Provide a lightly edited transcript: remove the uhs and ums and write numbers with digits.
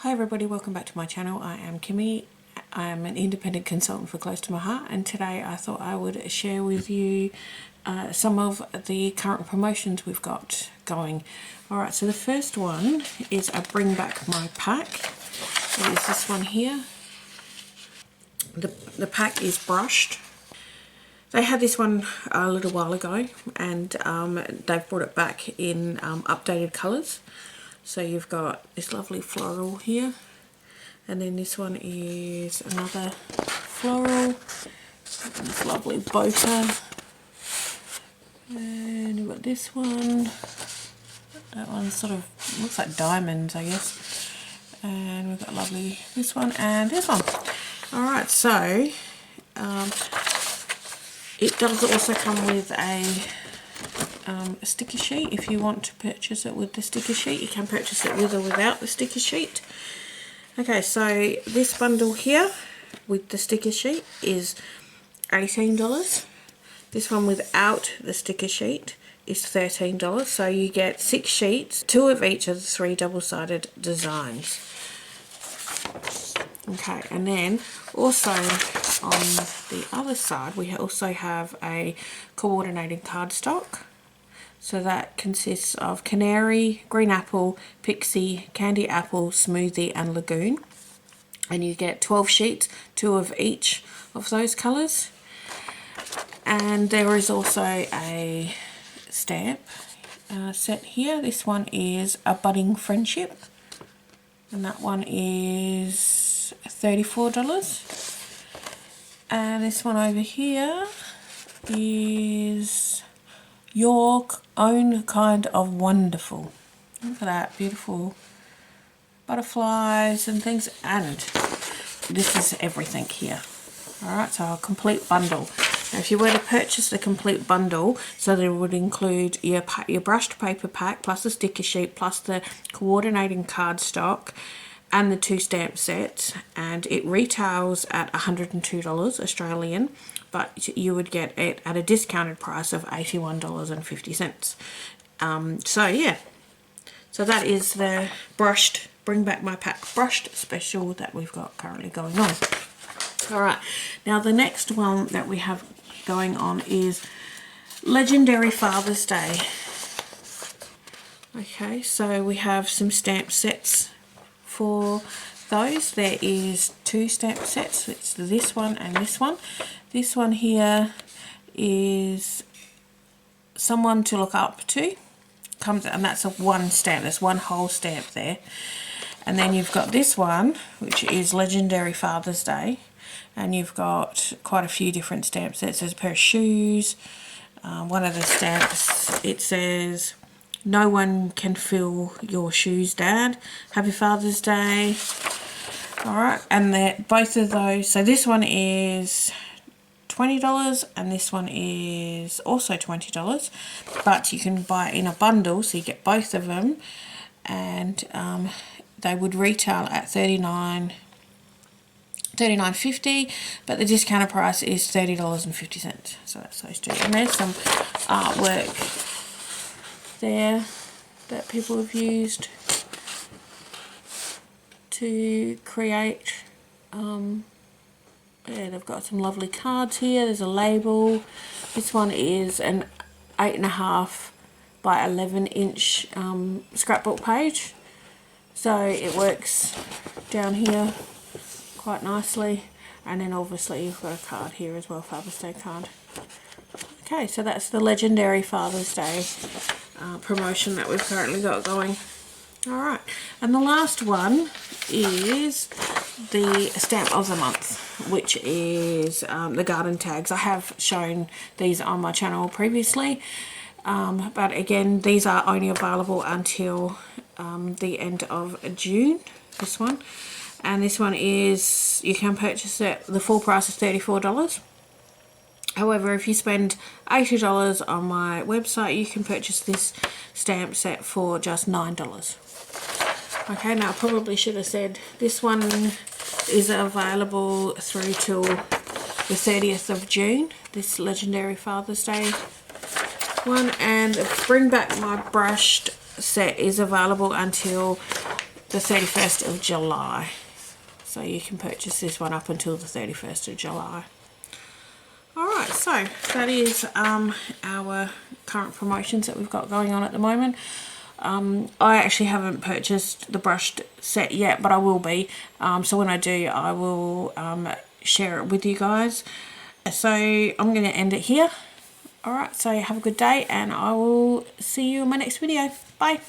Hi everybody, welcome back to my channel. I am Kimmy. I am an independent consultant for Close to My Heart, and today I thought I would share with you some of the current promotions we've got going. Alright, so the first one is a Bring Back My Pack. It is this one here. The pack is brushed. They had this one a little while ago, and they've brought it back in updated colours. So you've got this lovely floral here, and then this one is another floral, this lovely boca, and you've got this one. That one sort of looks like diamonds, I guess. And we've got lovely this one and this one. Alright, so it does also come with a sticker sheet. If you want to purchase it with the sticker sheet, you can purchase it with or without the sticker sheet. Okay, so this bundle here with the sticker sheet is $18. This one without the sticker sheet is $13. So you get 6 sheets, 2 of each of the 3 double-sided designs. Okay, and then also on the other side we also have a coordinating cardstock. So that consists of canary, green apple, pixie, candy apple, smoothie and lagoon. And you get 12 sheets, 2 of each of those colours. And there is also a stamp set here. This one is a budding friendship, and that one is $34. And this one over here is your own kind of wonderful. Look at that, beautiful butterflies and things, and this is everything here. Alright, so a complete bundle. Now if you were to purchase the complete bundle, so that it would include your brushed paper pack plus the sticker sheet plus the coordinating cardstock and the 2 stamp sets, and it retails at $102 Australian, but you would get it at a discounted price of $81.50. So yeah, so that is the brushed Bring Back My Pack brushed special that we've got currently going on. Alright, now the next one that we have going on is Legendary Father's Day. Okay, so we have some stamp sets for those. There is 2 stamp sets. It's this one and this one. This one here is someone to look up to. And that's a 1 stamp. There's 1 whole stamp there. And then you've got this one, which is Legendary Father's Day. And you've got quite a few different stamp sets. There's a pair of shoes. One of the stamps, it says, "No one can fill your shoes, Dad. Happy Father's Day." Alright, and both of those, so this one is $20 and this one is also $20, but you can buy it in a bundle, so you get both of them, and they would retail at $39.50, but the discounted price is $30.50. So that's those 2. And there's some artwork there that people have used to create. Yeah, they've got some lovely cards here. There's a label. This one is an 8.5 by 11 inch scrapbook page, so it works down here quite nicely. And then obviously you've got a card here as well, Father's Day card. Okay, so that's the Legendary Father's Day promotion that we've currently got going. Alright, and the last one is the stamp of the month, which is the garden tags. I have shown these on my channel previously, but again, these are only available until the end of June, this one. And this one is, you can purchase it, the full price is $34. However, if you spend $80 on my website, you can purchase this stamp set for just $9. Okay, now I probably should have said this one is available through till the 30th of June, this Legendary Father's Day one, and Bring Back My brushed set is available until the 31st of July. So you can purchase this one up until the 31st of July. Alright, so that is our current promotions that we've got going on at the moment. I actually haven't purchased the brushed set yet, but I will be. So when I do, I will share it with you guys. So I'm going to end it here. Alright, so have a good day, and I will see you in my next video. Bye.